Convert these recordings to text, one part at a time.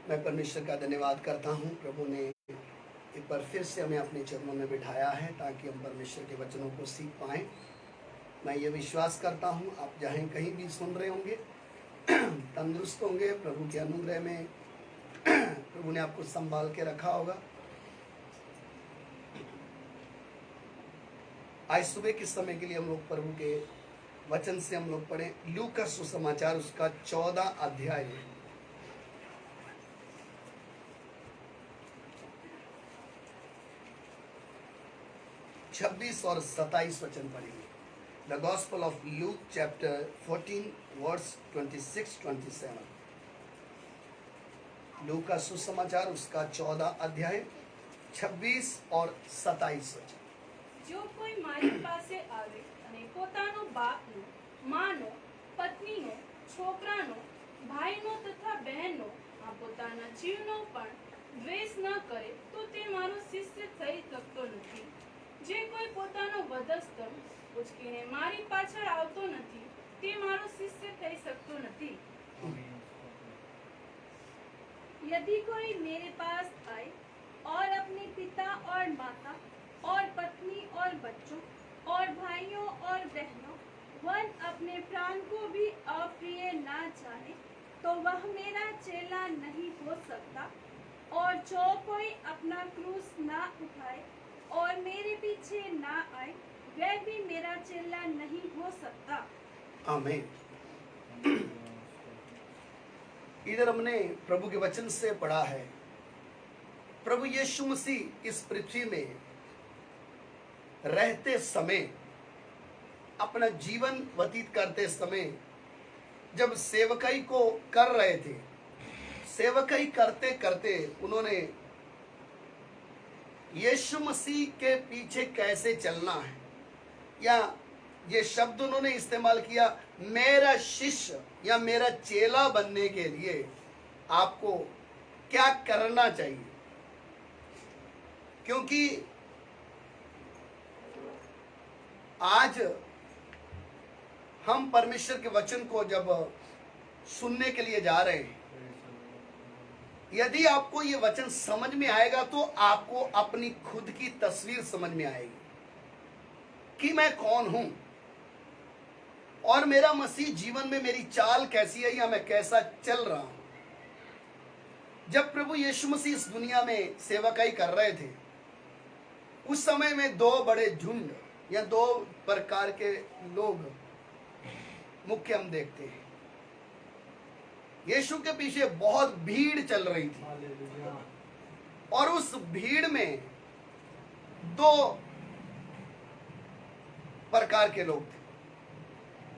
मैं परमेश्वर का धन्यवाद करता हूँ। प्रभु ने एक बार फिर से हमें अपने चरणों में बिठाया है ताकि हम परमेश्वर के वचनों को सीख पाएँ। मैं ये विश्वास करता हूँ आप जहाँ कहीं भी सुन रहे होंगे तंदुरुस्त होंगे, प्रभु के अनुग्रह में प्रभु ने आपको संभाल के रखा होगा। आज सुबह के समय के लिए हम लोग प्रभु के वचन से हम लोग पढ़ें लूका का सुसमाचार उसका 14 अध्याय 26 और 27 वचन पढ़ेंगे। The gospel of Luke chapter 14 verse 26-27। लूका का सुसमाचार उसका 14 अध्याय 26 और 27 वचन। जो कोई मारी पासे आवे અને પોતાનો બાપનો, માનો, પત્નીનો, છોકરાનો, ભાઈનો તથા બહેનનો, આ પોતાના જીવનો પણ દ્વેષ ન કરે તો તે મારો શિષ્ય થઈ શકતો નથી. જે કોઈ પોતાનો વધસ્તર ઉચકીને મારી પાછળ આવતો નથી તે મારો શિષ્ય થઈ શકતો નથી. यदि कोई मेरे पास आए और अपने पिता और माता और पत्नी और बच्चों और भाइयों और बहनों वन अपने प्राण को भी अप्रिय ना जाने तो वह मेरा चेला नहीं हो सकता. और जो कोई अपना क्रूस ना उठाए और मेरे पीछे ना आए वह भी मेरा चेला नहीं हो सकता. आमीन। इधर हमने प्रभु के वचन से पढ़ा है प्रभु यीशु मसीह इस पृथ्वी में रहते समय, अपना जीवन व्यतीत करते समय जब सेवकाई को कर रहे थे, सेवकाई करते करते उन्होंने यीशु मसीह के पीछे कैसे चलना है, या ये शब्द उन्होंने इस्तेमाल किया, मेरा शिष्य या मेरा चेला बनने के लिए आपको क्या करना चाहिए। क्योंकि आज हम परमेश्वर के वचन को जब सुनने के लिए जा रहे हैं, यदि आपको ये वचन समझ में आएगा तो आपको अपनी खुद की तस्वीर समझ में आएगी कि मैं कौन हूं और मेरा मसीह जीवन में मेरी चाल कैसी है या मैं कैसा चल रहा हूं। जब प्रभु यीशु मसीह इस दुनिया में सेवकाई कर रहे थे, उस समय में दो बड़े झुंड या दो प्रकार के लोग मुख्य हम देखते हैं। यीशु के पीछे बहुत भीड़ चल रही थी और उस भीड़ में दो प्रकार के लोग थे,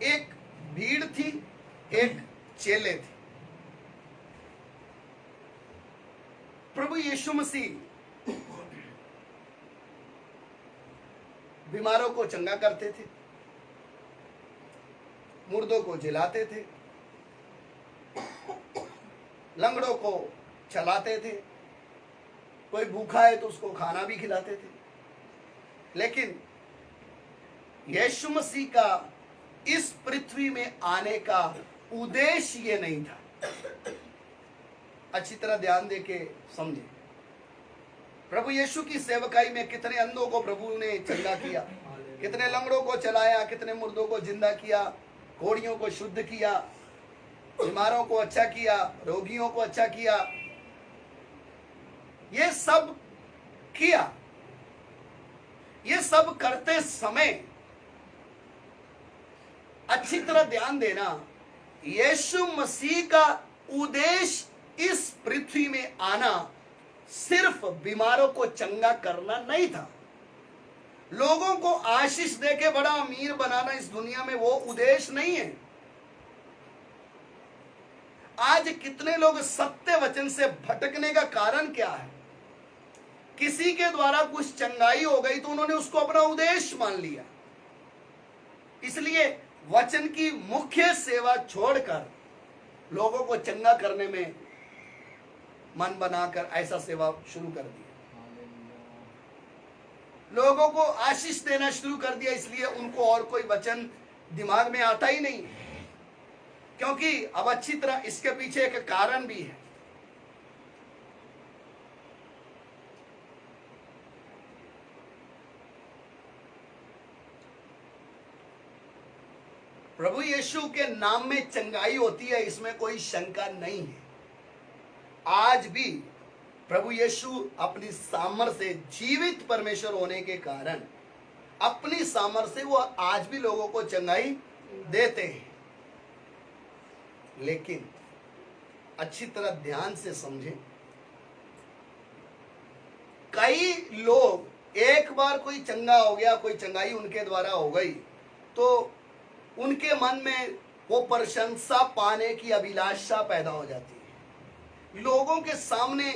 एक भीड़ थी, एक चेले थे। प्रभु यीशु मसीह बीमारों को चंगा करते थे, मुर्दों को जिलाते थे, लंगड़ों को चलाते थे, कोई भूखा है तो उसको खाना भी खिलाते थे। लेकिन यीशु मसीह का इस पृथ्वी में आने का उद्देश्य ये नहीं था। अच्छी तरह ध्यान देके समझे। प्रभु यीशु की सेवकाई में कितने अंधों को प्रभु ने चंगा किया, कितने लंगड़ों को चलाया, कितने मुर्दों को जिंदा किया, घोड़ियों को शुद्ध किया, बीमारों को अच्छा किया, रोगियों को अच्छा किया, ये सब किया। ये सब करते समय अच्छी तरह ध्यान देना, यीशु मसीह का उद्देश्य इस पृथ्वी में आना सिर्फ बीमारों को चंगा करना नहीं था। लोगों को आशीष देके बड़ा अमीर बनाना इस दुनिया में वो उद्देश्य नहीं है। आज कितने लोग सत्य वचन से भटकने का कारण क्या है? किसी के द्वारा कुछ चंगाई हो गई तो उन्होंने उसको अपना उद्देश्य मान लिया, इसलिए वचन की मुख्य सेवा छोड़कर लोगों को चंगा करने में मन बनाकर ऐसा सेवा शुरू कर दिया। लोगों को आशीष देना शुरू कर दिया, इसलिए उनको और कोई वचन दिमाग में आता ही नहीं। क्योंकि अब अच्छी तरह इसके पीछे एक कारण भी है। प्रभु यीशु के नाम में चंगाई होती है, इसमें कोई शंका नहीं है। आज भी प्रभु यीशु अपनी सामर्थ्य से, जीवित परमेश्वर होने के कारण अपनी सामर्थ्य से वो आज भी लोगों को चंगाई देते हैं। लेकिन अच्छी तरह ध्यान से समझें, कई लोग एक बार कोई चंगा हो गया, कोई चंगाई उनके द्वारा हो गई, तो उनके मन में वो प्रशंसा पाने की अभिलाषा पैदा हो जाती है। लोगों के सामने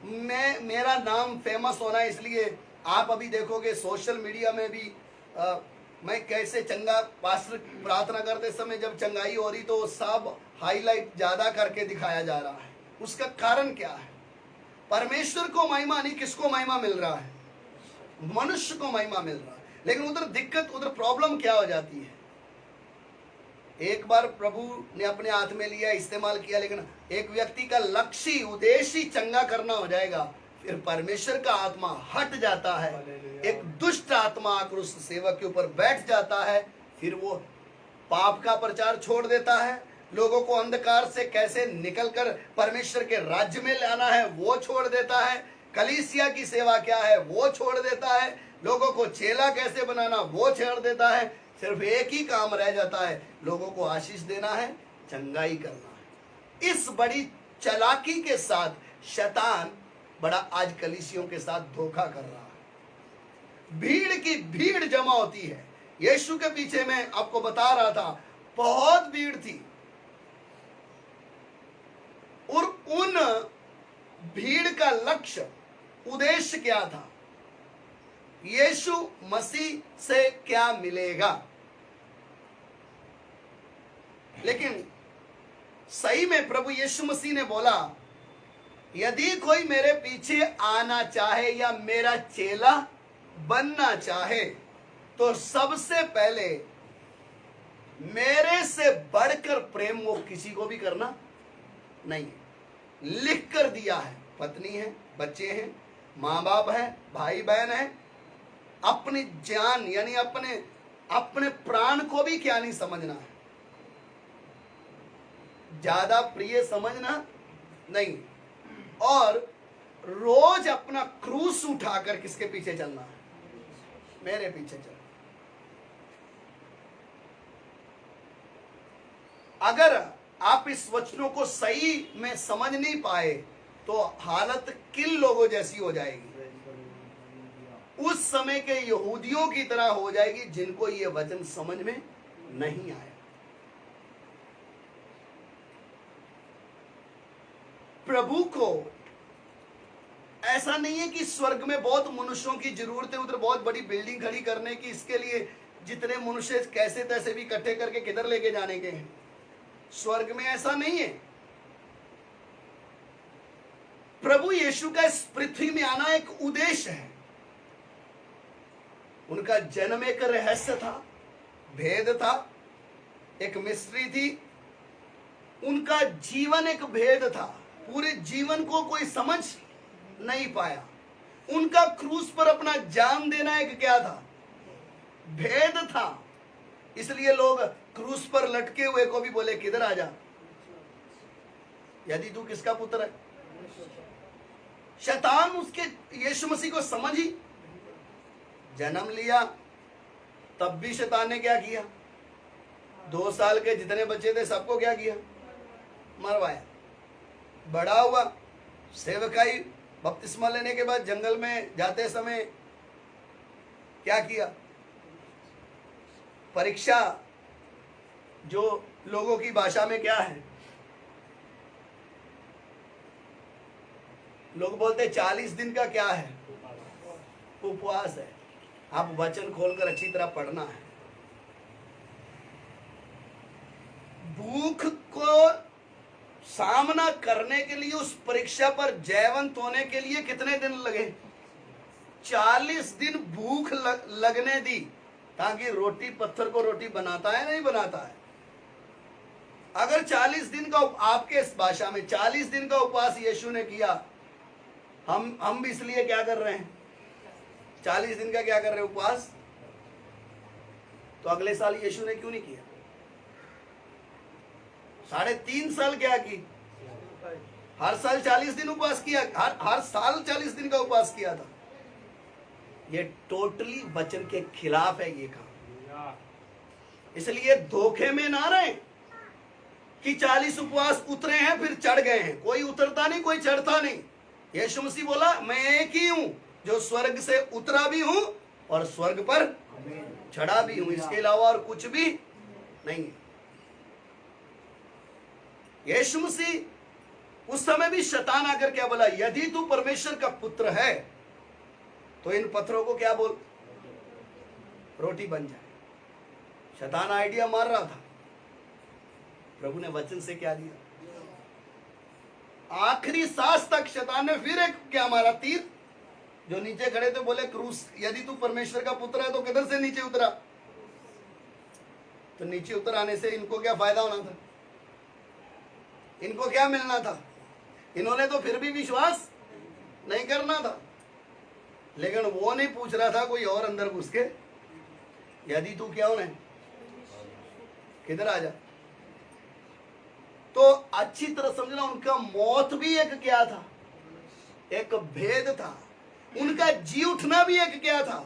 मेरा नाम फेमस होना, इसलिए आप अभी देखोगे सोशल मीडिया में भी मैं कैसे चंगा, पास्टर प्रार्थना करते समय जब चंगाई हो रही तो सब हाईलाइट ज्यादा करके दिखाया जा रहा है। उसका कारण क्या है? परमेश्वर को महिमा नहीं, किसको महिमा मिल रहा है? मनुष्य को महिमा मिल रहा है। लेकिन उधर दिक्कत, उधर प्रॉब्लम क्या हो जाती है? एक बार प्रभु ने अपने हाथ में लिया, इस्तेमाल किया, लेकिन एक व्यक्ति का लक्ष्य, उद्देश्य चंगा करना हो जाएगा, फिर परमेश्वर का आत्मा हट जाता है, एक दुष्ट आत्मा आकर उस सेवक के ऊपर बैठ जाता है, फिर वो पाप का प्रचार छोड़ देता है, लोगों को अंधकार से कैसे निकलकर परमेश्वर के राज्य में लाना है वो छोड़ देता है, कलीसिया की सेवा क्या है वो छोड़ देता है, लोगों को चेला कैसे बनाना वो छोड़ देता है। सिर्फ एक ही काम रह जाता है, लोगों को आशीष देना है, चंगाई करना है। इस बड़ी चालाकी के साथ शैतान बड़ा आज कलीसियों के साथ धोखा कर रहा है। भीड़ की भीड़ जमा होती है। यीशु के पीछे मैं आपको बता रहा था, बहुत भीड़ थी, और उन भीड़ का लक्ष्य, उद्देश्य क्या था? यीशु मसीह से क्या मिलेगा? लेकिन सही में प्रभु यीशु मसीह ने बोला, यदि कोई मेरे पीछे आना चाहे या मेरा चेला बनना चाहे तो सबसे पहले मेरे से बढ़कर प्रेम वो किसी को भी करना नहीं। लिख कर दिया है, पत्नी है, बच्चे हैं, माँ बाप है, भाई बहन है, अपनी जान यानी अपने प्राण को भी क्या नहीं समझना है, ज्यादा प्रिय समझना नहीं, और रोज अपना क्रूस उठाकर किसके पीछे चलना है? मेरे पीछे चल। अगर आप इस वचनों को सही में समझ नहीं पाए तो हालत किन लोगों जैसी हो जाएगी, उस समय के यहूदियों की तरह हो जाएगी जिनको ये वचन समझ में नहीं आया। प्रभु को ऐसा नहीं है कि स्वर्ग में बहुत मनुष्यों की जरूरत है, उधर बहुत बड़ी बिल्डिंग खड़ी करने की, इसके लिए जितने मनुष्य कैसे तैसे भी इकट्ठे करके किधर लेके जाने के हैं। स्वर्ग में ऐसा नहीं है। प्रभु यीशु का इस पृथ्वी में आना एक उद्देश्य है। उनका जन्म एक रहस्य था, भेद था, एक मिस्ट्री थी। उनका जीवन एक भेद था, पूरे जीवन को कोई समझ नहीं पाया। उनका क्रूस पर अपना जान देना एक क्या था? भेद था। इसलिए लोग क्रूस पर लटके हुए को भी बोले किधर आ जा, यदि तू किसका पुत्र है। शैतान उसके यीशु मसीह को समझ ही, जन्म लिया तब भी शैतान ने क्या किया? 2 साल के जितने बच्चे थे सबको क्या किया? मरवाया। बड़ा हुआ, सेवकाई, बपतिस्मा लेने के बाद जंगल में जाते समय क्या किया? परीक्षा, जो लोगों की भाषा में क्या है, लोग बोलते 40 दिन का क्या है? उपवास है। आप वचन खोलकर अच्छी तरह पढ़ना है। भूख को सामना करने के लिए, उस परीक्षा पर जयवंत होने के लिए कितने दिन लगे? 40 दिन भूख लगने दी, ताकि रोटी पत्थर को रोटी बनाता है नहीं बनाता है। अगर 40 दिन का, आपके इस भाषा में 40 दिन का उपवास यीशु ने किया, हम भी इसलिए क्या कर रहे हैं? 40 दिन का क्या कर रहे हैं? उपवास। तो अगले साल यीशु ने क्यों नहीं किया? 3.5 साल क्या की? हर साल 40 दिन उपवास किया, हर साल 40 दिन का उपवास किया था। ये टोटली वचन के खिलाफ है ये काम। इसलिए धोखे में ना रहे कि 40 उपवास उतरे हैं फिर चढ़ गए हैं। कोई उतरता नहीं, कोई चढ़ता नहीं। यीशु मसीह बोला मैं एक ही हूं जो स्वर्ग से उतरा भी हूं और स्वर्ग पर चढ़ा भी हूं, इसके अलावा और कुछ भी नहीं है। यीशु मसीह उस समय भी शैतान आकर क्या बोला? यदि तू परमेश्वर का पुत्र है तो इन पत्थरों को क्या बोल? रोटी बन जाए। शैतान आइडिया मार रहा था, प्रभु ने वचन से क्या दिया? आखिरी सांस तक शैतान ने फिर एक क्या मारा? तीर। जो नीचे खड़े थे बोले क्रूस, यदि तू परमेश्वर का पुत्र है तो किधर से नीचे उतरा? तो नीचे उतर आने से इनको क्या फायदा होना था? इनको क्या मिलना था? इन्होंने तो फिर भी विश्वास नहीं करना था। लेकिन वो नहीं पूछ रहा था कोई और अंदर घुस के, यदि तू क्या होना है, किधर आ जा। तो अच्छी तरह समझना, उनका मौत भी एक क्या था? एक भेद था। उनका जी उठना भी एक क्या था?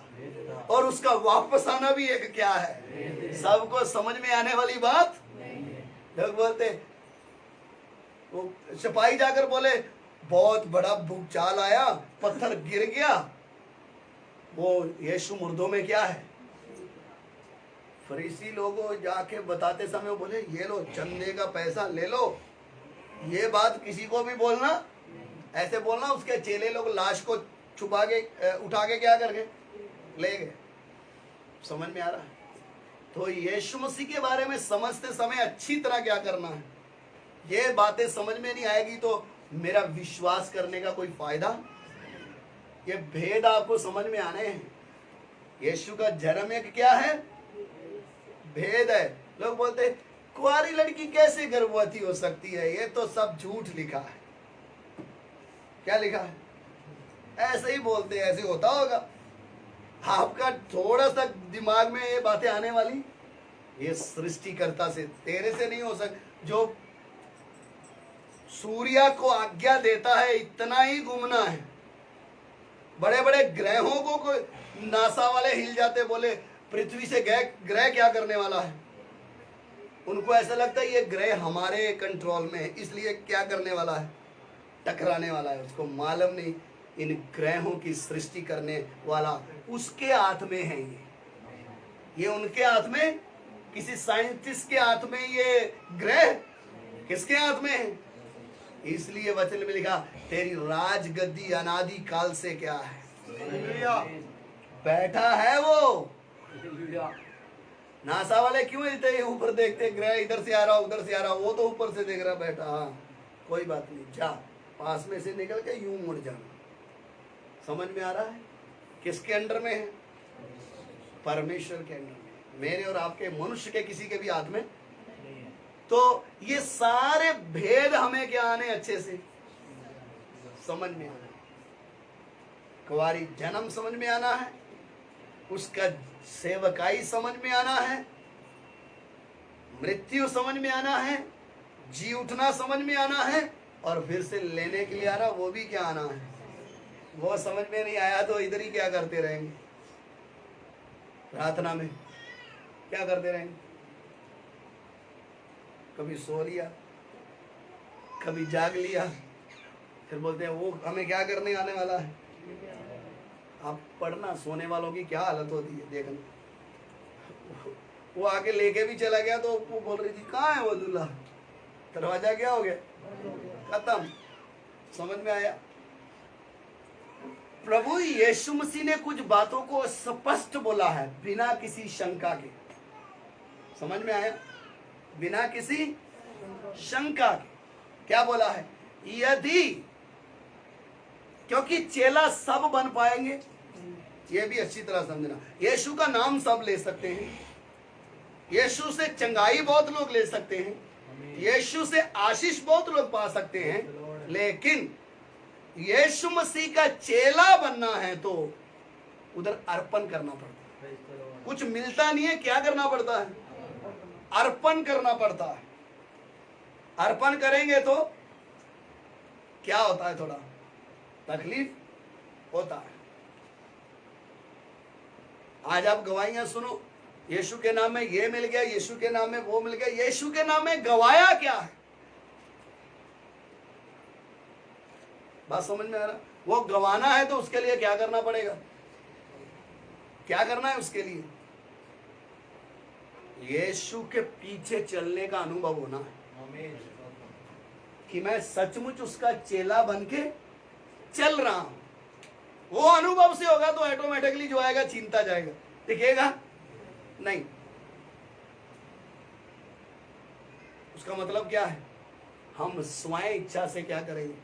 और उसका वापस आना भी एक क्या है? सबको समझ में आने वाली बात। लोग बोलते, वो सिपाही जाकर बोले बहुत बड़ा भूचाल आया, पत्थर गिर गया, वो यीशु मुर्दों में क्या है? फरीसी लोगों जाके बताते समय बोले ये लो चंदे का पैसा ले लो, ये बात किसी को भी बोलना, ऐसे बोलना। उसके चेले लोग लाश को छुपा के उठा के क्या कर गए? ले गए। समझ में आ रहा है? तो यीशु मसीह के बारे में समझते समय अच्छी तरह क्या करना है। ये बातें समझ में नहीं आएगी तो मेरा विश्वास करने का कोई फायदा। ये भेद आपको समझ में आने हैं। यीशु का जन्म एक क्या है? भेद है। लोग बोलते कुंवारी लड़की कैसे गर्भवती हो सकती है? ये तो सब झूठ लिखा है। क्या लिखा है? ऐसे ही बोलते हैं, ऐसे होता होगा। आपका थोड़ा सा दिमाग में ये बातें आने वाली, ये सृष्टिकर्ता से, तेरे से नहीं हो सकता। जो सूर्य को आज्ञा देता है इतना ही घूमना है। बड़े बड़े ग्रहों को नासा वाले हिल जाते, बोले पृथ्वी से ग्रह क्या करने वाला है? उनको ऐसा लगता है ये ग्रह हमारे कंट्रोल में है, इसलिए क्या करने वाला है? टकराने वाला है। उसको मालूम नहीं इन ग्रहों की सृष्टि करने वाला उसके हाथ में है। ये उनके हाथ में, किसी साइंटिस्ट के हाथ में ये ग्रह किसके हाथ में है? इसलिए वचन में लिखा तेरी राजगद्दी अनादि काल से क्या है? बैठा है वो। नासा वाले क्यों हिलते हैं? ऊपर देखते ग्रह इधर से आ रहा, उधर से आ रहा, वो तो ऊपर से देख रहा बैठा। हाँ कोई बात नहीं, जा पास में से निकल के यूं मुड़ जाना। समझ में आ रहा है? किसके अंडर में है? परमेश्वर के अंडर में। मेरे और आपके, मनुष्य के किसी के भी हाथ में। तो ये सारे भेद हमें क्या आने अच्छे से समझ में आना है। कुंवारी जन्म समझ में आना है, उसका सेवकाई समझ में आना है, मृत्यु समझ में आना है, जी उठना समझ में आना है, और फिर से लेने के लिए आना, वो भी क्या आना है। वो समझ में नहीं आया तो इधर ही क्या करते रहेंगे? प्रार्थना में क्या करते रहेंगे? कभी सो लिया, कभी जाग लिया, फिर बोलते हैं वो हमें क्या करने आने वाला है। आप पढ़ना, सोने वालों की क्या हालत होती है देखना। वो आके लेके भी चला गया तो वो बोल रही थी कहाँ है वो दूल्हा, दरवाजा क्या हो गया, खत्म। समझ में आया? प्रभु यीशु मसीह ने कुछ बातों को स्पष्ट बोला है बिना किसी शंका के। समझ में आया? बिना किसी शंका के क्या बोला है? यदि, क्योंकि चेला सब बन पाएंगे, ये भी अच्छी तरह समझना। यीशु का नाम सब ले सकते हैं, यीशु से चंगाई बहुत लोग ले सकते हैं, यीशु से आशीष बहुत लोग पा सकते हैं, लेकिन यीशु मसीह का चेला बनना है तो उधर अर्पण करना पड़ता है। कुछ मिलता नहीं है, क्या करना पड़ता है? अर्पण करना पड़ता है। अर्पण करेंगे तो क्या होता है, थोड़ा तकलीफ होता है। आज आप गवाहियां सुनो, यीशु के नाम में ये मिल गया, यीशु के नाम में वो मिल गया। यीशु के नाम में गवाया क्या है, बात समझ में आ रहा? वो गवाना है तो उसके लिए क्या करना पड़ेगा, क्या करना है उसके लिए? यीशु के पीछे चलने का अनुभव होना है कि मैं सचमुच उसका चेला बन के चल रहा हूं। वो अनुभव से होगा तो ऑटोमेटिकली जो आएगा चिंता जाएगा, दिखेगा नहीं। उसका मतलब क्या है, हम स्वयं इच्छा से क्या करेंगे,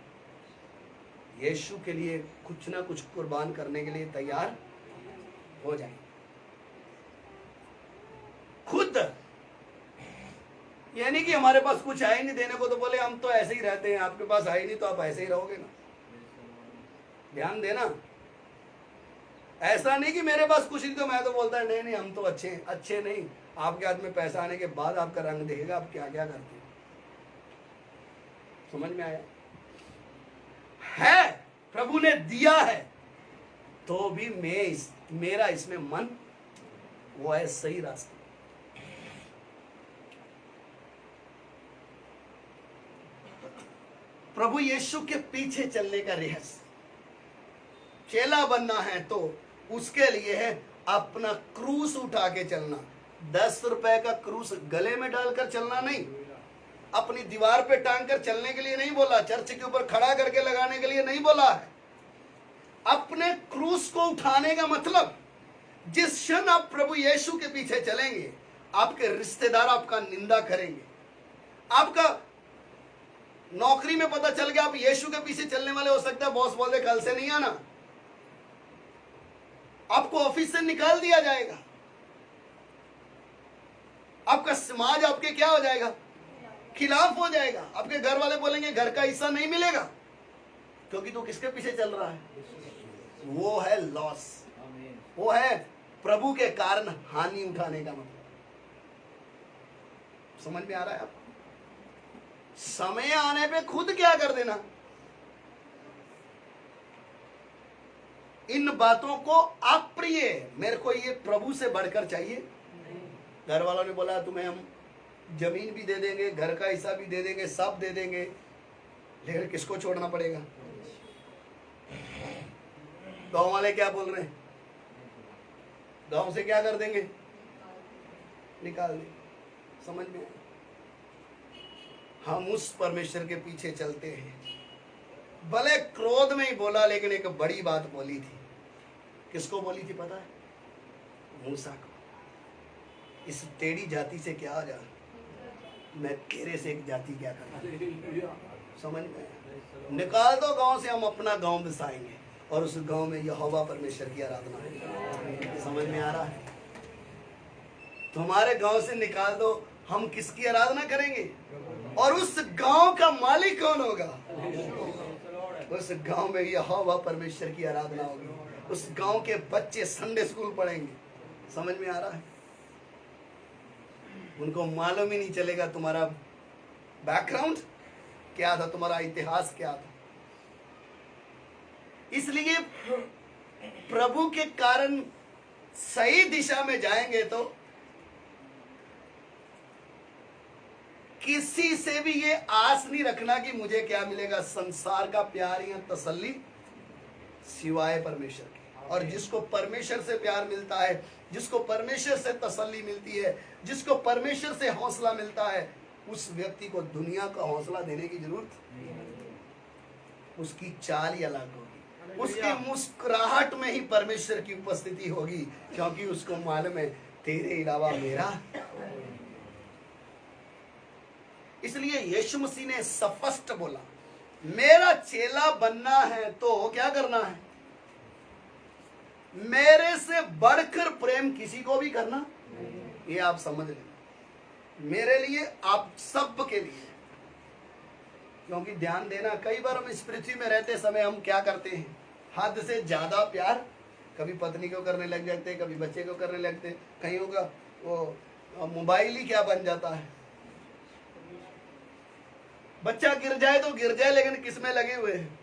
यीशु के लिए कुछ ना कुछ कुर्बान करने के लिए तैयार हो जाएंगे। खुद यानी कि हमारे पास कुछ है ही नहीं देने को, तो बोले हम तो ऐसे ही रहते हैं, आपके पास है ही नहीं तो आप ऐसे ही रहोगे ना। ध्यान देना, ऐसा नहीं कि मेरे पास कुछ नहीं तो मैं तो बोलता है नहीं नहीं हम तो अच्छे हैं। अच्छे नहीं, आपके हाथ में पैसा आने के बाद आपका रंग देखेगा आप क्या क्या करते हैं। समझ में आया? है प्रभु ने दिया है तो भी मेरा इसमें मन वो है सही रास्ता। प्रभु यीशु के पीछे चलने का रहस्य, चेला बनना है तो उसके लिए है अपना क्रूस उठा के चलना। 10 रुपए का क्रूस गले में डालकर चलना नहीं, अपनी दीवार पे टांग कर चलने के लिए नहीं बोला, चर्च के ऊपर खड़ा करके लगाने के लिए नहीं बोला है। अपने क्रूस को उठाने का मतलब, जिस क्षण आप प्रभु यीशु के पीछे चलेंगे, आपके रिश्तेदार आपका निंदा करेंगे। आपका नौकरी में पता चल गया आप यीशु के पीछे चलने वाले, हो सकता है बॉस बोल दे कल से नहीं आना, आपको ऑफिस से निकाल दिया जाएगा। आपका समाज आपके क्या हो जाएगा, खिलाफ हो जाएगा। आपके घर वाले बोलेंगे घर का हिस्सा नहीं मिलेगा, क्योंकि तू किसके पीछे चल रहा है। वो है लॉस, वो है प्रभु के कारण हानि उठाने का मतलब। समझ में आ रहा है आपको? समय आने पे खुद क्या कर देना, इन बातों को अप्रिय, मेरे को ये प्रभु से बढ़कर चाहिए। घर वालों ने बोला तुम्हें हम जमीन भी दे देंगे, घर का हिस्सा भी दे देंगे, सब दे देंगे, लेकिन किसको छोड़ना पड़ेगा? गांव वाले क्या बोल रहे हैं, गांव से क्या कर देंगे, निकाल देंगे। समझ में? हम उस परमेश्वर के पीछे चलते हैं। भले क्रोध में ही बोला, लेकिन एक बड़ी बात बोली थी। किसको बोली थी पता है? मूसा को। इस टेढ़ी जाति से क्या हो जा, मैं तेरे से एक जाति क्या करना। समझ में? निकाल दो गांव से, हम अपना गांव बसाएंगे और उस गांव में यहोवा परमेश्वर की आराधना होगी। समझ में आ रहा है? तुम्हारे गांव से निकाल दो, हम किसकी आराधना करेंगे? और उस गांव का मालिक कौन होगा? उस गांव में यहोवा परमेश्वर की आराधना होगी। उस गांव के बच्चे संडे स्कूल पढ़ेंगे। समझ में आ रहा है? उनको मालूम ही नहीं चलेगा तुम्हारा बैकग्राउंड क्या था, तुम्हारा इतिहास क्या था। इसलिए प्रभु के कारण सही दिशा में जाएंगे तो किसी से भी ये आस नहीं रखना कि मुझे क्या मिलेगा, संसार का प्यार या तसल्ली सिवाय परमेश्वर के। और जिसको परमेश्वर से प्यार मिलता है, जिसको परमेश्वर से तसल्ली मिलती है, जिसको परमेश्वर से हौसला मिलता है, उस व्यक्ति को दुनिया का हौसला देने की जरूरत नहीं। उसकी चाल ही अलग होगी, उसकी मुस्कुराहट में ही परमेश्वर की उपस्थिति होगी, क्योंकि उसको मालूम है तेरे अलावा मेरा। इसलिए यीशु मसीह ने स्पष्ट बोला, मेरा चेला बनना है तो क्या करना है? मेरे से बढ़कर प्रेम किसी को भी करना, ये आप समझ लेना। मेरे लिए, आप सब के लिए। क्योंकि ध्यान देना, कई बार हम इस पृथ्वी में रहते समय हम क्या करते हैं, हद से ज्यादा प्यार कभी पत्नी को करने लग जाते, कभी बच्चे को करने लगते, कहीं होगा वो मोबाइल ही क्या बन जाता है। बच्चा गिर जाए तो गिर जाए, लेकिन किस में लगे हुए हैं,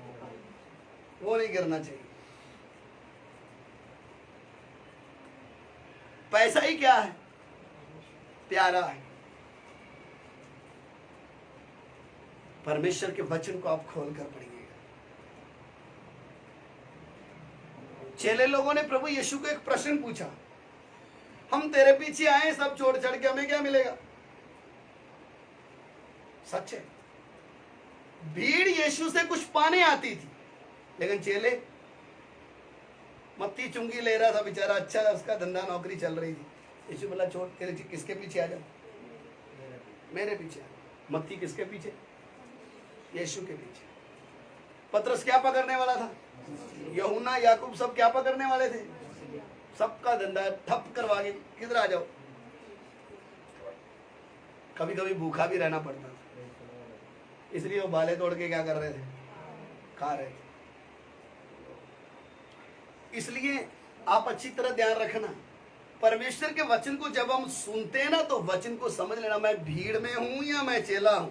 वो नहीं गिरना चाहिए। पैसा ही क्या है, प्यारा है। परमेश्वर के वचन को आप खोलकर पढ़िएगा। चेले लोगों ने प्रभु यीशु को एक प्रश्न पूछा, हम तेरे पीछे आए सब छोड़ छाड़ के, हमें क्या मिलेगा? सच है, भीड़ यीशु से कुछ पाने आती थी, लेकिन चेले, मत्ती चुंगी ले रहा था बेचारा, अच्छा उसका धंधा नौकरी चल रही थी। यीशु बोला छोड़, तेरे किसके पीछे आ जाओ, मेरे पीछे आ। मत्ती किसके पीछे? यीशु के पीछे। पतरस क्या पकड़ने वाला था? यूहन्ना, याकूब सब क्या पकड़ने वाले थे? सबका धंधा ठप करवा के किधर आ जाओ। कभी कभी भूखा भी रहना पड़ता था, इसलिए वो बाले तोड़ के क्या कर रहे थे? खा रहे थे। इसलिए आप अच्छी तरह ध्यान रखना, परमेश्वर के वचन को जब हम सुनते हैं ना, तो वचन को समझ लेना, मैं भीड़ में हूं या मैं चेला हूं,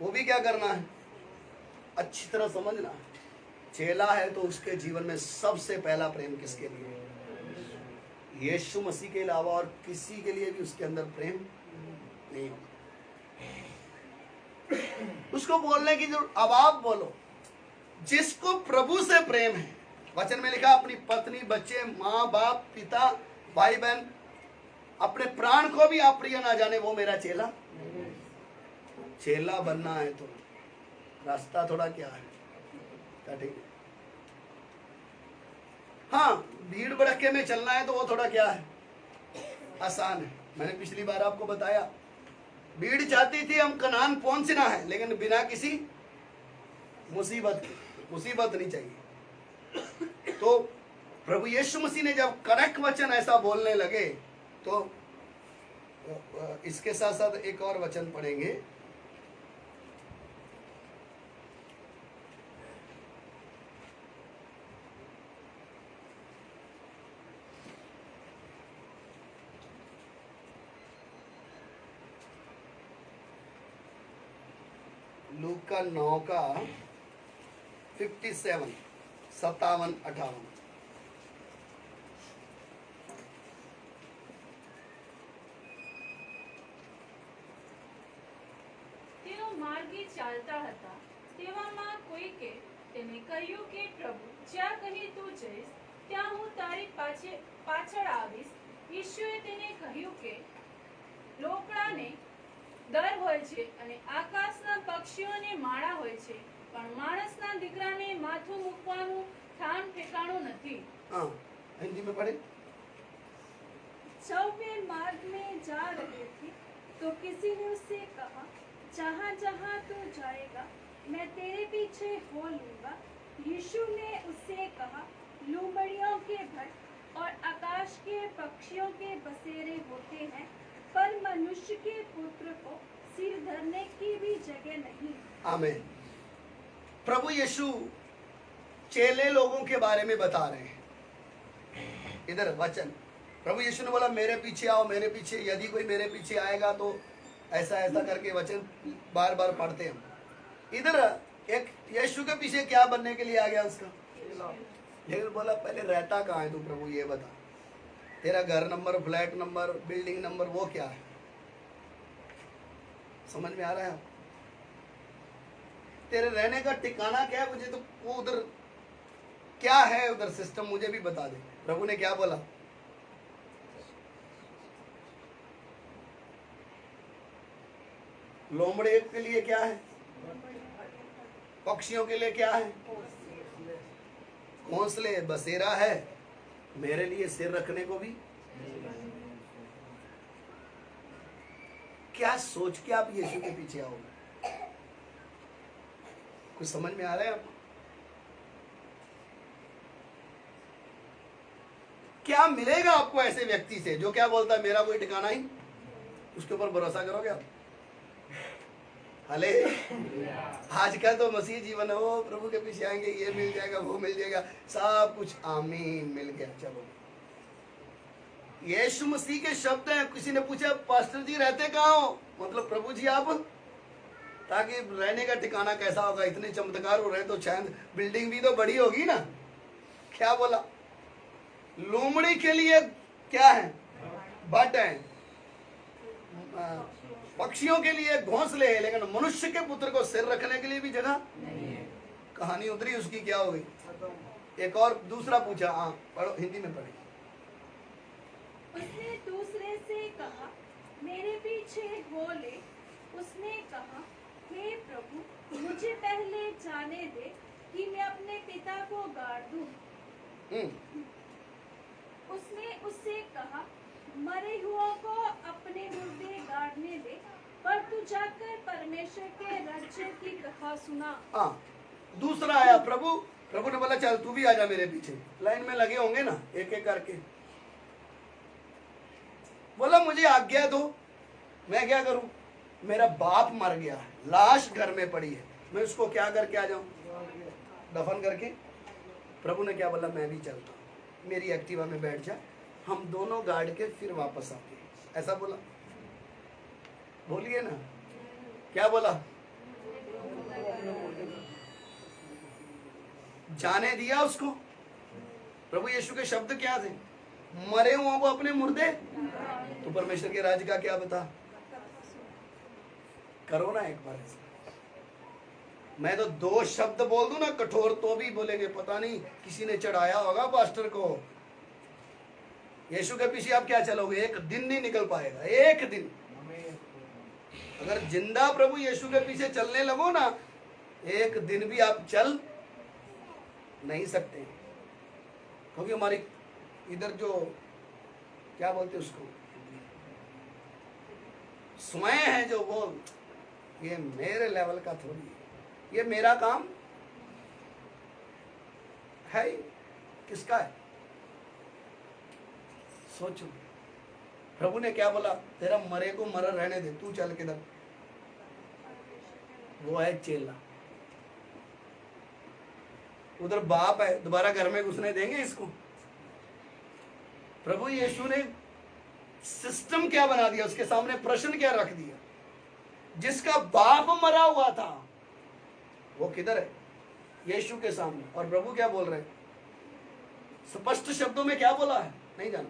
वो भी क्या करना है, अच्छी तरह समझना। चेला है तो उसके जीवन में सबसे पहला प्रेम किसके लिए? यीशु मसीह के अलावा और किसी के लिए भी उसके अंदर प्रेम नहीं होगा। उसको बोलने की जरूरत, अब आप बोलो, जिसको प्रभु से प्रेम है, वचन में लिखा अपनी पत्नी, बच्चे, माँ बाप, पिता, भाई बहन, अपने प्राण को भी आप प्रिय ना जाने, वो मेरा चेला। चेला बनना है तो रास्ता थोड़ा क्या है, क्या ठीक है? हाँ, भीड़ भड़के में चलना है तो वो थोड़ा क्या है, आसान है। मैंने पिछली बार आपको बताया, भीड़ चाहती थी हम कनान पहुंचना है, लेकिन बिना किसी मुसीबत नहीं चाहिए। तो प्रभु यीशु मसीह ने जब कड़क वचन ऐसा बोलने लगे, तो इसके साथ साथ एक और वचन पढ़ेंगे, लूका 9 का 57, 57, 58। તેઓ માર્ગે ચાલતા હતા, તેવામાં કોઈકે તેને કહ્યું કે પ્રભુ, જ્યાં કહે તું જઈશ ત્યાં હું તારી પાછળ આવીશ. ઈશ્વરે તેને કહ્યું કે લોકડાને દર હોય છે અને આકાશના પક્ષીઓને માળા હોય છે, પણ માણસના દીકરાને માથું મૂકવાનું ઠામ ઠેકાણું નથી. हाँ, हिंदी में पढ़े। जब वे मार्ग में जा रहे थे तो किसी ने उससे कहा, जहाँ जहाँ तू जाएगा मैं तेरे पीछे हो लूंगा. यीशु ने उससे कहा, लूमड़ियों के भट्ट और आकाश के पक्षियों के बसेरे होते हैं, पर मनुष्य के पुत्र को सिर धरने की भी जगह नहीं. आमीन। प्रभु यीशु चेले लोगों के बारे में बता रहे हैं। इधर वचन, प्रभु यीशु ने बोला मेरे पीछे आओ, मेरे पीछे, यदि कोई मेरे पीछे आएगा तो ऐसा ऐसा करके वचन बार बार पढ़ते हैं। इधर एक यीशु के पीछे क्या बनने के लिए आ गया उसका, लेकिन बोला पहले रहता कहाँ है तू प्रभु, ये बता, तेरा घर number, flat number, building number, वो क्या है? समझ में आ रहा है? तेरे रहने का ठिकाना क्या है? मुझे तो वो उधर क्या है, उधर सिस्टम मुझे भी बता दे। प्रभु ने क्या बोला? लोमड़े के लिए क्या है? पक्षियों के लिए क्या है? घोंसले, बसेरा है, मेरे लिए सिर रखने को भी। क्या सोच के आप यीशु के पीछे आओगे? कुछ समझ में आ रहा है आपको? क्या मिलेगा आपको ऐसे व्यक्ति से जो क्या बोलता है मेरा कोई ठिकाना ही, उसके ऊपर भरोसा करोगे आप? हले आजकल तो मसीह जीवन है, वो प्रभु के पीछे आएंगे, ये मिल जाएगा, वो मिल जाएगा, सब कुछ आमीन मिल गया, चलो। यीशु मसीह के शब्द हैं। किसी ने पूछा पास्टर जी रहते कहाँ हो? मतलब प्रभु जी आप ताकि रहने का ठिकाना कैसा होगा। इतने चमत्कार हो रहे हैं तो शायद बिल्डिंग भी तो बड़ी होगी ना। क्या बोला? लोमड़ी के लिए क्या है? बट है, पक्षियों के लिए घोंसले है, लेकिन मनुष्य के पुत्र को सिर रखने के लिए भी जगह नहीं है। कहानी उतरी उसकी क्या हो गई? एक और दूसरा पूछा। हाँ पढ़ो, हिंदी में पढ़े। उसने दूसरे से कहा, मेरे पीछे हो ले। उसने कहा, हे प्रभु, मुझे पहले जाने दे कि मैं अपने पिता को गाड़ दूं। उसने उससे कहा, मरे हुओं को अपने मुर्दे गाड़ने दे, पर तू जाकर परमेश्वर के राज्य की कथा सुना। हाँ, दूसरा आया प्रभु। प्रभु ने बोला चल तू भी आजा मेरे पीछे। लाइन में लगे होंगे ना एक एक करके। बोला मुझे आज्ञा दो, मैं क्या करूं? मेरा बाप मर गया है, लाश घर में पड़ी है, मैं उसको क्या करके आ जाऊं? दफन करके। प्रभु ने क्या बोला? मैं भी चलता हूं, मेरी एक्टिवा में बैठ जा, हम दोनों गाड़ के फिर वापस आते हैं। ऐसा बोला? बोलिए ना, क्या बोला? जाने दिया उसको। प्रभु यीशु के शब्द क्या थे? मरे हुओं को अपने मुर्दे। तो परमेश्वर के राज्य का क्या बता? करो ना एक बार ऐसा। मैं तो दो शब्द बोल दूं ना कठोर तो भी बोलेंगे पता नहीं किसी ने चढ़ाया होगा पास्टर को। यीशु के पीछे आप क्या चलोगे? एक दिन नहीं निकल पाएगा, एक दिन। अगर जिंदा प्रभु यीशु के पीछे चलने लगो ना, एक दिन भी आप चल नहीं सकते, क्योंकि हमारी इधर जो क्या बोलते उसको स्वयं है जो, वो ये मेरे लेवल का थोड़ी है, ये मेरा काम है। किसका है? सोचो। प्रभु ने क्या बोला? तेरा मरे को मरा रहने दे, तू चल किधर? वो है चेला। उधर बाप है, दोबारा घर में घुसने देंगे इसको? प्रभु यीशु ने सिस्टम क्या बना दिया, उसके सामने प्रश्न क्या रख दिया? जिसका बाप मरा हुआ था वो किधर है? यीशु के सामने। और प्रभु क्या बोल रहे हैं? स्पष्ट शब्दों में क्या बोला है? नहीं जाना,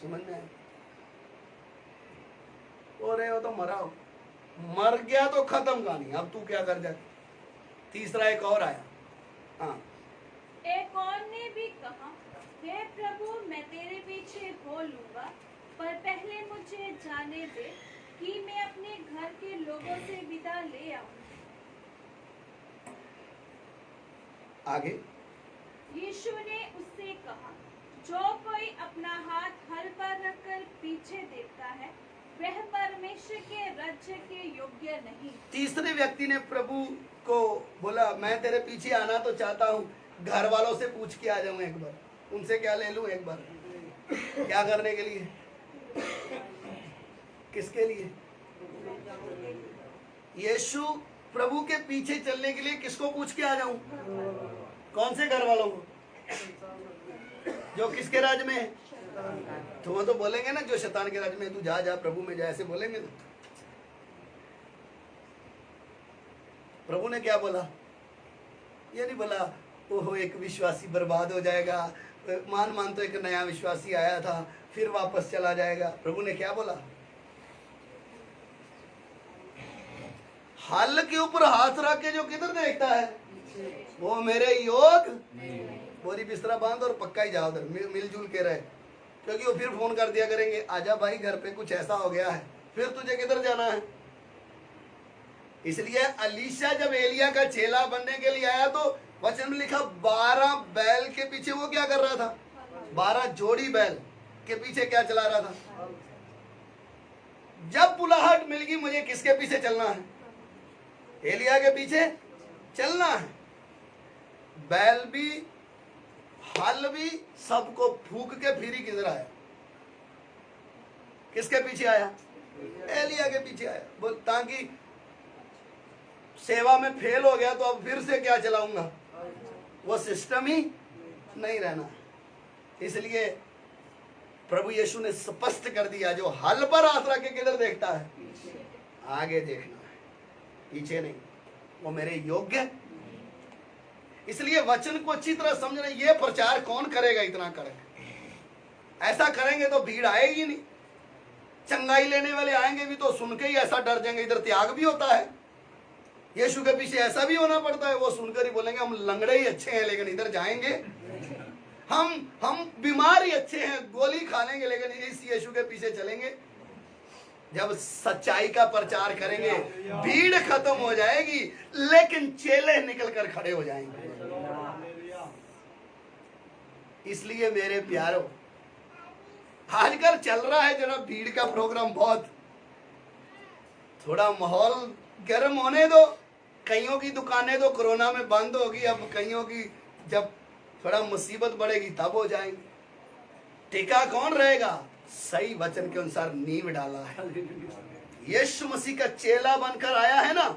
समझ में आया? हो रहे हो तो मरा हो, मर गया तो खत्म कहानी, अब तू क्या कर जाए? तीसरा एक और आया। हाँ, एक और ने भी कहा, हे प्रभु, मैं तेरे पीछे हो लूंगा, पर पहले मुझे जाने दे कि मैं अपने घर के लोगों से विदा ले आऊं। आगे। यीशु ने उससे कहा, जो कोई अपना हाथ हल पर रखकर पीछे देखता है, वह परमेश्वर के राज्य के योग्य नहीं। तीसरे व्यक्ति ने प्रभु को बोला, मैं तेरे पीछे आना तो चाहता हूँ, घर वालों से पूछ के आ जाऊं एक बार, उनसे क्या ले लूं एक बार? क्या करने के लिए? किसके लिए? यीशु प्रभु के पीछे चलने के लिए किसको पूछ के आ जाऊं? कौन से घर वालों को? जो किसके राज में है? तो वो तो बोलेंगे ना, जो शैतान के राज में, तू जा जा प्रभु में जा, ऐसे बोलेंगे ना। प्रभु ने क्या बोला? ये नहीं बोला ओहो एक विश्वासी बर्बाद हो जाएगा, मान तो एक नया विश्वासी आया था फिर वापस चला जाएगा। प्रभु ने क्या बोला? हल के ऊपर हाथ रख के जो किधर देखता है वो मेरे योग। बोरी बिस्तरा बांध और पक्का ही जाओ उधर, मिलजुल के रहे, क्योंकि वो फिर फोन कर दिया करेंगे, आजा भाई घर पे कुछ ऐसा हो गया है, फिर तुझे किधर जाना है। इसलिए अलीशा जब एलिया का चेला बनने के लिए आया तो वचन में लिखा 12 बैल के पीछे वो क्या कर रहा था? 12 जोड़ी बैल के पीछे क्या चला रहा था? जब बुलाहट मिल गई मुझे किसके पीछे चलना है? एलिया के पीछे चलना है। बैल भी हल भी सबको फूक के फिर ही किधर आया? किसके पीछे आया? एलिया के पीछे आया। बोल ताकि सेवा में फेल हो गया तो अब फिर से क्या चलाऊंगा? वो सिस्टम ही नहीं रहना। इसलिए प्रभु यीशु ने स्पष्ट कर दिया, जो हल पर हाथ रख के किधर देखता है? आगे देखना है, पीछे नहीं। वो मेरे योग्य है। इसलिए वचन को अच्छी तरह समझना। ये प्रचार कौन करेगा इतना कड़क? ऐसा करेंगे तो भीड़ आएगी नहीं। चंगाई लेने वाले आएंगे भी तो सुन के ही ऐसा डर जाएंगे। इधर त्याग भी होता है, यीशु के पीछे ऐसा भी होना पड़ता है। वो सुनकर ही बोलेंगे हम लंगड़े ही अच्छे हैं, लेकिन इधर जाएंगे हम बीमार ही अच्छे हैं, गोली खा लेंगे, लेकिन इस यीशु के पीछे चलेंगे। जब सच्चाई का प्रचार करेंगे भीड़ खत्म हो जाएगी, लेकिन चेले निकल कर खड़े हो जाएंगे। इसलिए मेरे प्यारों, आजकल चल रहा है जरा भीड़ का प्रोग्राम बहुत, थोड़ा माहौल गर्म होने दो। कईयों की दुकानें तो कोरोना में बंद होगी, अब कईयों की जब थोड़ा मुसीबत बढ़ेगी तब हो जाएंगी। टिका कौन रहेगा? सही वचन के अनुसार नींव डाला है। यीशु मसीह का चेला बनकर आया है ना,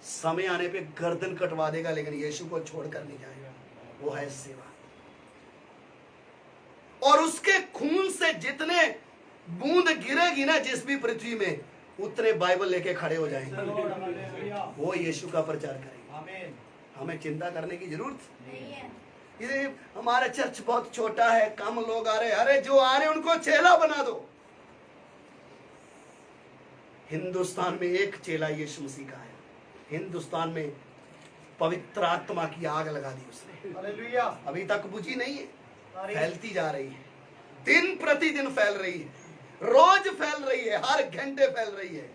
समय आने पे गर्दन कटवा देगा, लेकिन यीशु को छोड़कर नहीं जाएगा। वो है सेवा। और उसके खून से जितने बूंद गिरेगी ना जिस भी पृथ्वी में, उतने बाइबल लेके खड़े हो जाएंगे। वो यीशु का प्रचार करेंगे। हमें चिंता करने की जरूरत नहीं है। ये हमारा चर्च बहुत छोटा है, कम लोग आ रहे। अरे जो आ रहे उनको चेला बना दो। हिंदुस्तान में एक चेला यीशु मसीह का है। हिंदुस्तान में पवित्र आत्मा की आग लगा दी उसने। अभी तक बुझी नहीं है, फैलती जा रही है, दिन प्रतिदिन फैल रही है, रोज फैल रही है, हर घंटे फैल रही है।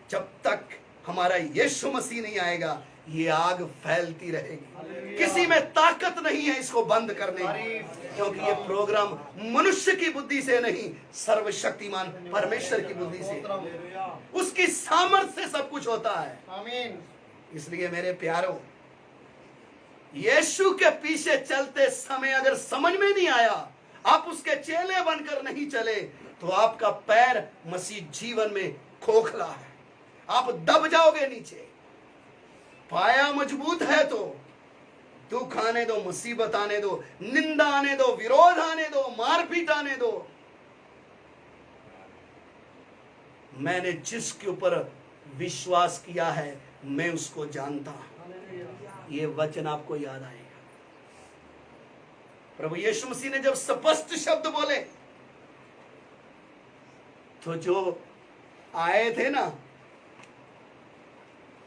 जब तक हमारा यीशु मसीह नहीं आएगा ये आग फैलती रहेगी। किसी में ताकत नहीं है इसको बंद करने की, क्योंकि ये प्रोग्राम मनुष्य की बुद्धि से नहीं, सर्वशक्तिमान परमेश्वर की बुद्धि से, उसकी सामर्थ्य से सब कुछ होता है। आमीन। इसलिए मेरे प्यारों, यीशु के पीछे चलते समय अगर समझ में नहीं आया, आप उसके चेले बनकर नहीं चले, तो आपका पैर मसीह जीवन में खोखला है। आप दब जाओगे नीचे। पाया मजबूत है तो दुख आने दो, मुसीबत आने दो, निंदा आने दो, विरोध आने दो, मारपीट आने दो। मैंने जिसके ऊपर विश्वास किया है मैं उसको जानता हूं। ये वचन आपको याद आएगा। प्रभु यीशु मसीह ने जब स्पष्ट शब्द बोले तो जो आए थे ना,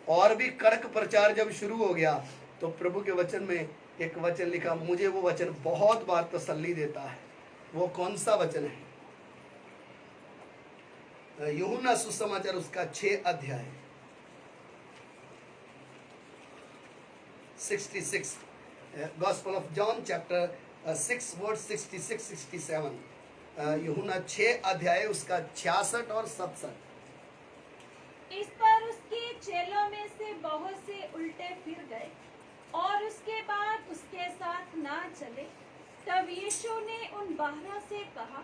और भी कड़क प्रचार जब शुरू हो गया, तो प्रभु के वचन में एक वचन लिखा, मुझे वो वचन बहुत बार तसल्ली देता है। वो कौन सा वचन है? यूहन्ना सुसमाचार उसका 6 अध्याय 66, gospel of John chapter 6 verse 66-67, यूहन्ना 6 अध्याय उसका 66 और 67। इस पर उसके चेलों में से बहुत से उल्टे फिर गए और उसके बाद उसके साथ ना चले। तब यीशु ने उन 12 से कहा,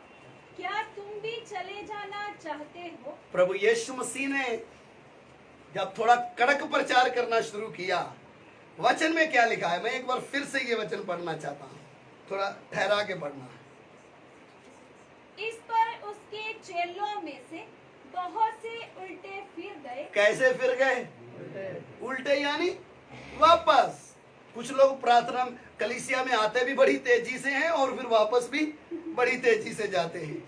क्या तुम भी चले जाना चाहते हो? प्रभु यीशु मसीह ने जब थोड़ा कड़क प्रचार करना शुरू किया, वचन में क्या लिखा है, मैं एक बार फिर से ये वचन पढ़ना चाहता हूँ, थोड़ा ठहरा के पढ़ना। इस पर उसके चेलों में से बहुत से उल्टे फिर गए। कैसे फिर गए? उल्टे यानी वापस। कुछ लोग प्रार्थना कलीसिया में आते भी बड़ी तेजी से हैं और फिर वापस भी बड़ी तेजी से जाते हैं।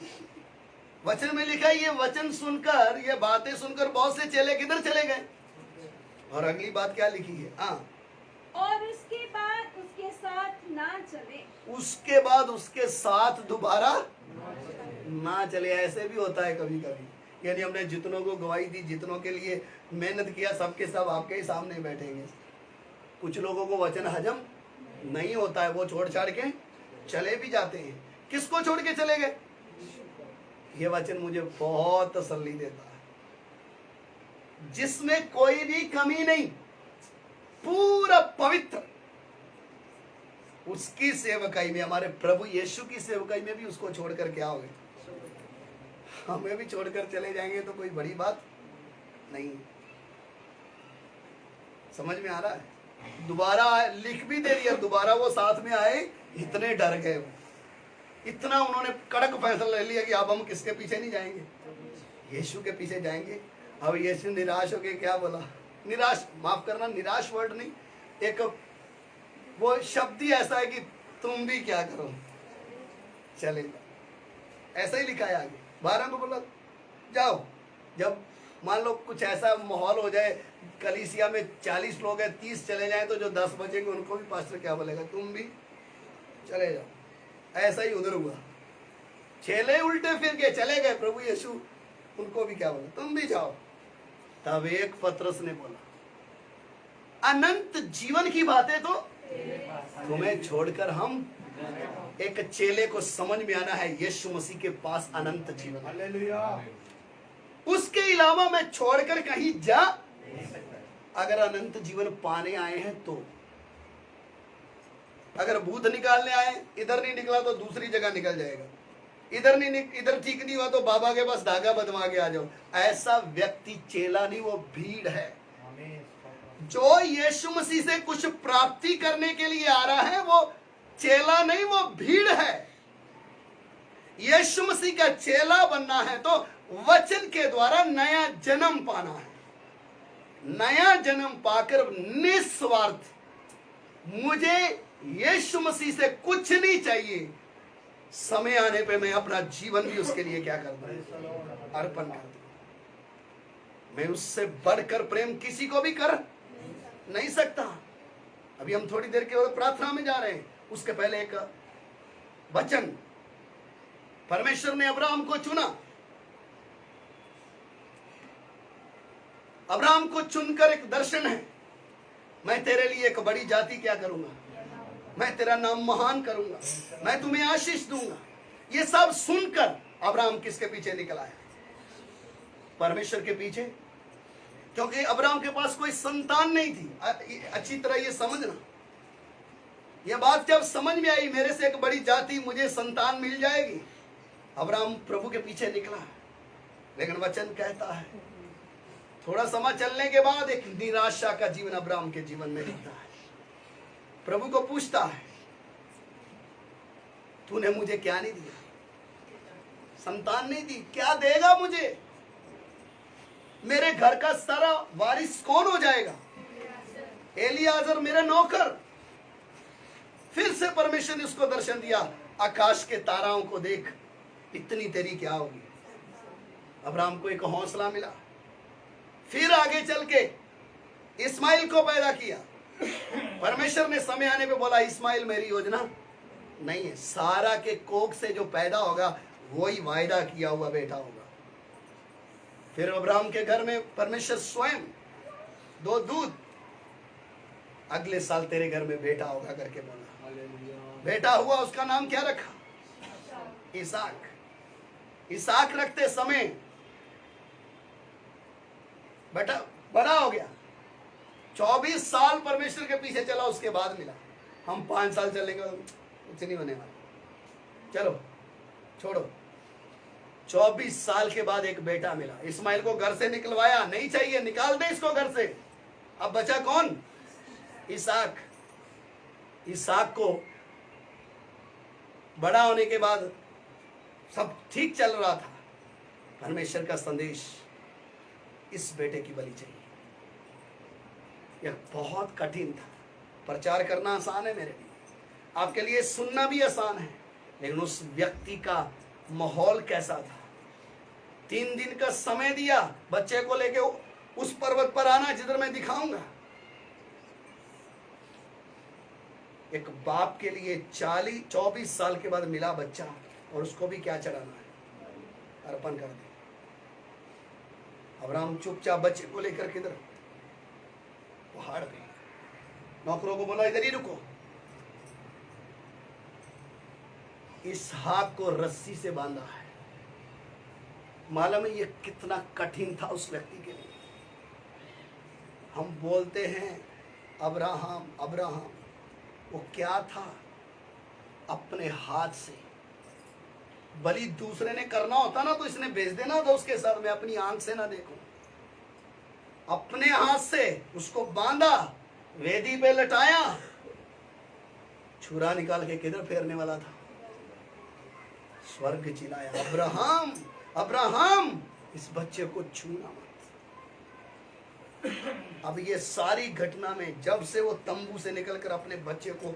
वचन में लिखा है, ये वचन सुनकर, ये बातें सुनकर बहुत से चेले किधर चले गए? और अगली बात क्या लिखी है? हाँ, और उसके बाद उसके साथ ना चले। उसके बाद उसके साथ दोबारा ना चले। ऐसे भी होता है कभी कभी, यानी हमने जितनों को गवाही दी, जितनों के लिए मेहनत किया, सबके सब आपके ही सामने बैठेंगे। कुछ लोगों को वचन हजम नहीं होता है, वो छोड़ छाड़ के चले भी जाते हैं। किसको छोड़ के चले गए? ये वचन मुझे बहुत तसल्ली देता है, जिसमें कोई भी कमी नहीं, पूरा पवित्र, उसकी सेवकाई में, हमारे प्रभु यीशु की सेवकाई में भी उसको छोड़कर क्या होगा? हमें भी छोड़कर चले जाएंगे तो कोई बड़ी बात नहीं। समझ में आ रहा है? दोबारा लिख भी दे दिया, दोबारा वो साथ में आए, इतने डर गए वो, इतना उन्होंने कड़क फैसला ले लिया कि अब हम किसके पीछे नहीं जाएंगे, यीशु के पीछे जाएंगे। अब यीशु निराश होके क्या बोला? निराश, माफ करना, निराश वर्ड नहीं, एक वो शब्द ही ऐसा है कि तुम भी क्या करो, चलेगा। ऐसा ही लिखा है आगे। 12 को बोला जाओ। जब मान लो कुछ ऐसा माहौल हो जाए, कलीसिया में 40 लोग हैं, 30 चले जाएं, तो जो 10 बचेंगे उनको भी पास्टर क्या बोलेगा? तुम भी चले जाओ। ऐसा ही उधर हुआ, चेले उल्टे फिर के चले गए। प्रभु यीशु उनको भी क्या बोला? तुम भी जाओ। तब एक पतरस ने बोला, अनंत जीवन की बातें तो तुम्हें छोड़कर हम, एक चेले को समझ में आना है यीशु मसीह के पास अनंत जीवन है। हालेलुया। उसके अलावा मैं छोड़कर कहीं जा, अगर अनंत जीवन पाने आए हैं तो। अगर भूत निकालने आए, इधर नहीं निकला तो दूसरी जगह निकल जाएगा, इधर ठीक नहीं हुआ तो बाबा के पास धागा बंधवा के आ जाओ। ऐसा व्यक्ति चेला नहीं, वो भीड़ है। जो यीशु मसीह से कुछ प्राप्ति करने के लिए आ रहा है, वो चेला नहीं, वो भीड़ है। यीशु मसीह का चेला बनना है तो वचन के द्वारा नया जन्म पाना है। नया जन्म पाकर निस्वार्थ, मुझे यीशु मसीह से कुछ नहीं चाहिए, समय आने पे मैं अपना जीवन भी उसके लिए क्या कर दूं? अर्पण कर दूं। मैं उससे बढ़कर प्रेम किसी को भी कर नहीं सकता। अभी हम थोड़ी देर के बाद प्रार्थना में जा रहे हैं, उसके पहले एक वचन। परमेश्वर ने अब्राहम को चुना। अब्राहम को चुनकर एक दर्शन है, मैं तेरे लिए एक बड़ी जाति क्या करूंगा, मैं तेरा नाम महान करूंगा, मैं तुम्हें आशीष दूंगा। ये सब सुनकर अब्राहम किसके पीछे निकला है? परमेश्वर के पीछे। क्योंकि अब्राहम के पास कोई संतान नहीं थी। अच्छी तरह ये समझना, ये बात जब समझ में आई, मेरे से एक बड़ी जाति, मुझे संतान मिल जाएगी, अब्राहम प्रभु के पीछे निकला। लेकिन वचन कहता है थोड़ा समय चलने के बाद एक निराशा का जीवन अब्राहम के जीवन में दिखता है। प्रभु को पूछता है, तूने मुझे क्या नहीं दिया? संतान नहीं दी, क्या देगा मुझे? मेरे घर का सारा वारिस कौन हो जाएगा? एलियाजर मेरा नौकर। फिर से परमेश्वर ने उसको दर्शन दिया, आकाश के ताराओं को देख, इतनी तेरी क्या होगी। अब्राहम को एक हौसला मिला। फिर आगे चल के इस्माइल को पैदा किया। परमेश्वर ने समय आने पे बोला, इस्माइल मेरी योजना नहीं है, सारा के कोख से जो पैदा होगा वही वायदा किया हुआ बेटा होगा। फिर अब्राहम के घर में परमेश्वर स्वयं 2 दूत, अगले साल तेरे घर में बेटा होगा करके बोला। बेटा हुआ, उसका नाम क्या रखा? इसहाक। इसहाक रखते समय बेटा बड़ा हो गया। 24 साल परमेश्वर के पीछे चला, उसके बाद मिला। हम 5 साल चलेंगे कुछ नहीं होने वाला, चलो छोड़ो। 24 साल के बाद एक बेटा मिला। इस्माइल को घर से निकलवाया, नहीं चाहिए, निकाल दे इसको घर से। अब बचा कौन? इसहाक। इसहाक को बड़ा होने के बाद सब ठीक चल रहा था। परमेश्वर का संदेश, इस बेटे की बलि चाहिए। यह बहुत कठिन था। प्रचार करना आसान है मेरे लिए, आपके लिए सुनना भी आसान है, लेकिन उस व्यक्ति का माहौल कैसा था? 3 दिन का समय दिया बच्चे को लेके उस पर्वत पर आना जिधर मैं दिखाऊंगा। एक बाप के लिए 24 साल के बाद मिला बच्चा, और उसको भी क्या चढ़ाना है? अर्पण कर दे। अब्राहम चुपचाप बच्चे को लेकर किधर? पहाड़ पे। नौकरों को बोला इधर ही रुको। इसहाक को रस्सी से बांधा है। मालूम है ये कितना कठिन था उस व्यक्ति के लिए। हम बोलते हैं अब्राहम अब्राहम, वो क्या था? अपने हाथ से बलि दूसरे ने करना होता ना तो इसने भेज देना था उसके साथ, मैं अपनी आंख से ना देखूं। अपने हाथ से उसको बांधा, वेदी पे लटाया, छुरा निकाल के किधर फेरने वाला था? स्वर्ग चिल्लाया, अब्राहम अब्राहम, इस बच्चे को छूना मत। अब ये सारी घटना में जब से वो तंबू से निकलकर अपने बच्चे को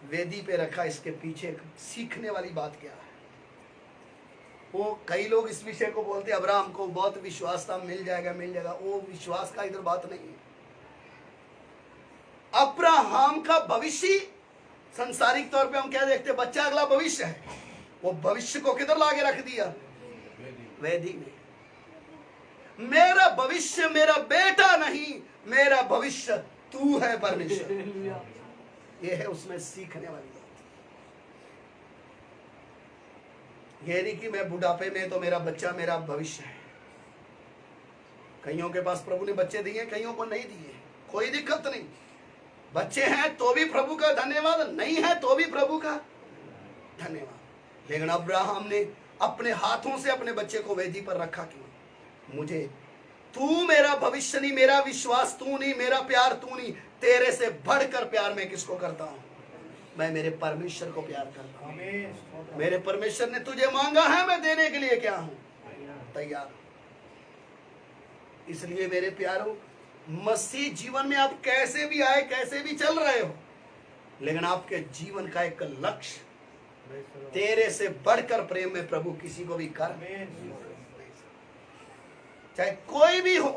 वेदी पे रखा, इसके पीछे सीखने वाली बात क्या है? वो कई लोग इस विषय को बोलते हैं अब्राहम को बहुत विश्वास था, मिल जाएगा मिल जाएगा। वो विश्वास का इधर बात नहीं है। अब्राहम का भविष्य संसारिक तौर पे हम क्या देखते हैं? बच्चा अगला भविष्य है। वो भविष्य को किधर लाके रख दिया? वेदी में। मेरा भविष्य मेरा बेटा नहीं, मेरा भविष्य तू है परमेश्वर। ये है उसमें सीखने वाली बात। ये नहीं कि मैं बुढ़ापे में तो मेरा बच्चा मेरा भविष्य है। कईयों के पास प्रभु ने बच्चे दिए, कईयों को नहीं दिए, कोई दिक्कत नहीं। बच्चे हैं तो भी प्रभु का धन्यवाद, नहीं है तो भी प्रभु का धन्यवाद। लेकिन अब्राहम ने अपने हाथों से अपने बच्चे को वेदी पर रखा। क्यों? मुझे तू मेरा भविष्य नहीं, मेरा विश्वास तू नहीं, मेरा प्यार तू नहीं, तेरे से बढ़कर प्यार मैं किसको करता हूं? मैं मेरे परमेश्वर को प्यार करता हूं। मेरे परमेश्वर ने तुझे मांगा है, मैं देने के लिए क्या हूं? तैयार। इसलिए मेरे प्यारों, मसीह जीवन में आप कैसे भी आए, कैसे भी चल रहे हो, लेकिन आपके जीवन का एक लक्ष्य, तेरे से बढ़कर प्रेम में प्रभु किसी को भी कर, चाहे कोई भी हो,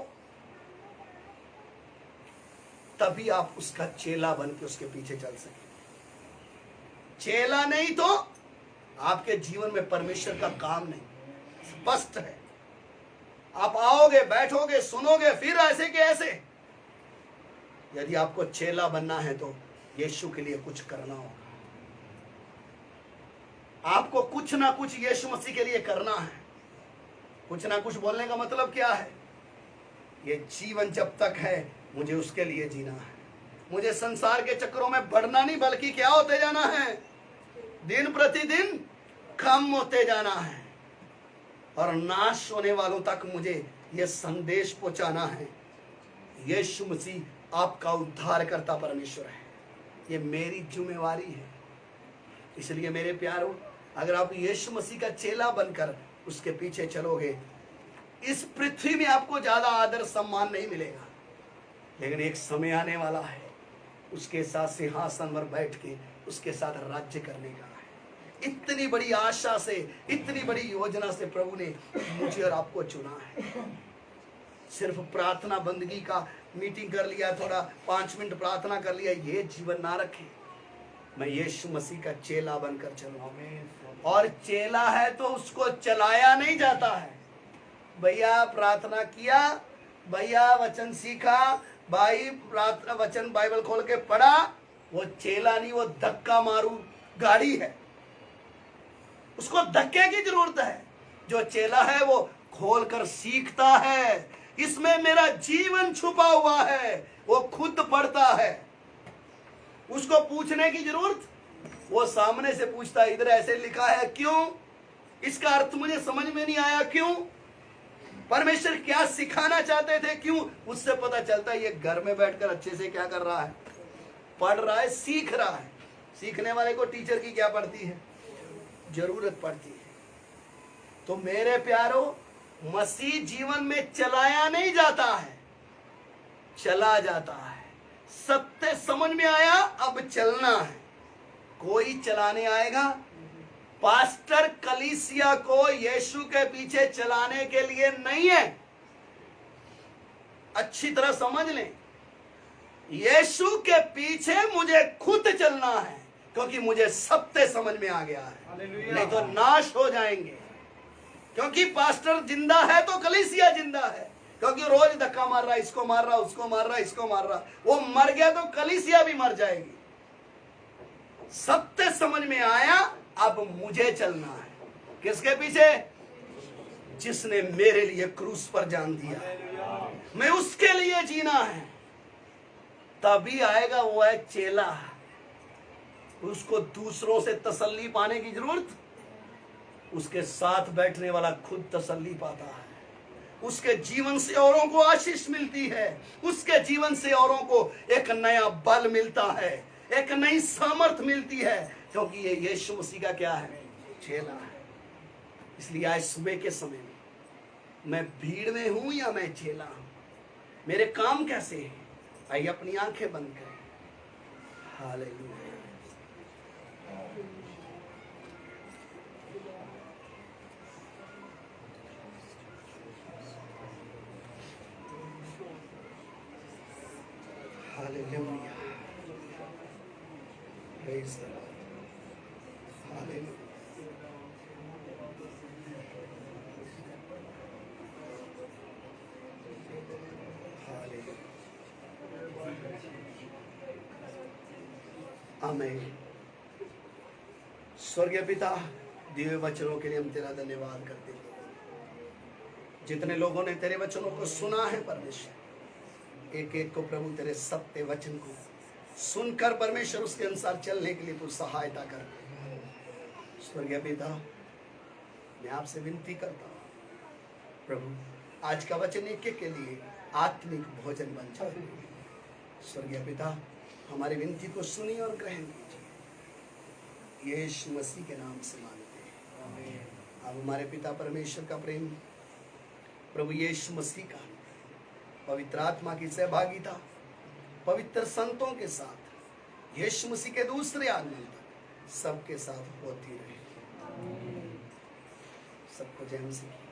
तभी आप उसका चेला बन के उसके पीछे चल सके। चेला नहीं तो आपके जीवन में परमेश्वर का काम नहीं। स्पष्ट है। आप आओगे, बैठोगे, सुनोगे, फिर ऐसे के ऐसे। यदि आपको चेला बनना है तो यीशु के लिए कुछ करना होगा। आपको कुछ ना कुछ यीशु मसीह के लिए करना है। कुछ ना कुछ बोलने का मतलब क्या है? ये जीवन जब तक है मुझे उसके लिए जीना है। मुझे संसार के चक्रों में बढ़ना नहीं, बल्कि क्या होते जाना है? दिन प्रतिदिन कम होते जाना है। और नाश होने वालों तक मुझे यह संदेश पहुंचाना है, यीशु मसीह आपका उद्धारकर्ता परमेश्वर है। ये मेरी जिम्मेवारी है। इसलिए मेरे प्यारों, अगर आप यीशु मसीह का चेला बनकर उसके पीछे चलोगे, इस पृथ्वी में आपको ज्यादा आदर सम्मान नहीं मिलेगा, लेकिन एक समय आने वाला है उसके साथ सिंहासन पर बैठ के उसके साथ राज्य करने का है। इतनी बड़ी आशा से, इतनी बड़ी योजना से प्रभु ने मुझे और आपको चुना है। सिर्फ प्रार्थना बंदगी का मीटिंग कर लिया, थोड़ा 5 मिनट प्रार्थना कर लिया, ये जीवन ना रखे। मैं यीशु मसीह का चेला बनकर चलूं। और चेला है तो उसको चलाया नहीं जाता है। भैया प्रार्थना किया, भैया वचन सीखा, भाई प्रार्थना वचन बाइबल खोल के पढ़ा, वो चेला नहीं, वो धक्का मारू गाड़ी है। उसको धक्के की जरूरत है। जो चेला है वो खोलकर सीखता है। इसमें मेरा जीवन छुपा हुआ है, वो खुद पढ़ता है। उसको पूछने की जरूरत, वो सामने से पूछता है, इधर ऐसे लिखा है क्यों? इसका अर्थ मुझे समझ में नहीं आया क्यों? परमेश्वर क्या सिखाना चाहते थे क्यों? उससे पता चलता है ये घर में बैठकर अच्छे से क्या कर रहा है, पढ़ रहा है, सीख रहा है। सीखने वाले को टीचर की क्या पड़ती है? जरूरत पड़ती है। तो मेरे प्यारों, मसीह जीवन में चलाया नहीं जाता है, चला जाता है। सत्य समझ में आया, अब चलना है। कोई चलाने आएगा? पास्टर कलीसिया को यीशु के पीछे चलाने के लिए नहीं है। अच्छी तरह समझ लें, यीशु के पीछे मुझे खुद चलना है, क्योंकि मुझे सत्य समझ में आ गया है। नहीं तो नाश हो जाएंगे। क्योंकि पास्टर जिंदा है तो कलीसिया जिंदा है, क्योंकि रोज धक्का मार रहा, इसको मार रहा, उसको मार रहा, इसको मार रहा। वो मर गया तो कलीसिया भी मर जाएगी। सत्य समझ में आया, अब मुझे चलना है। किसके पीछे? जिसने मेरे लिए क्रूस पर जान दिया, मैं उसके लिए जीना है। तभी आएगा वो है चेला। उसको दूसरों से तसल्ली पाने की जरूरत, उसके साथ बैठने वाला खुद तसल्ली पाता है। उसके जीवन से औरों को आशीष मिलती है। उसके जीवन से औरों को एक नया बल मिलता है, एक नई सामर्थ मिलती है, क्योंकि ये यीशु मसीह का क्या है? चेला है। इसलिए आज सुबह के समय में मैं भीड़ में हूं या मैं चेला हूं? मेरे काम कैसे हैं। आइए अपनी आंखें बंद करें। Hallelujah. Hallelujah. Praise the Lord. Hallelujah. Hallelujah. आमीन। स्वर्गीय पिता, दिव्य वचनों के लिए हम तेरा धन्यवाद करते हैं। जितने लोगों ने तेरे वचनों को सुना है परमेश्वर, एक एक को प्रभु तेरे सत्य वचन को सुनकर परमेश्वर उसके अनुसार चलने के लिए तू सहायता कर। स्वर्गीय पिता, मैं आपसे विनती करता हूँ प्रभु, आज का वचन एक के लिए आत्मिक भोजन बन जाए। स्वर्गीय पिता, हमारी विनती को सुनिए और ग्रहण कीजिए। यीशु मसीह के नाम से मांगते हैं। अब हमारे पिता परमेश्वर का प्रेम, प्रभु यीशु मसीह का, पवित्र आत्मा की सहभागिता, पवित्र संतों के साथ, यीशु मसीह के दूसरे आगमन तक सबके साथ होती रहे। सबको जय मसीह।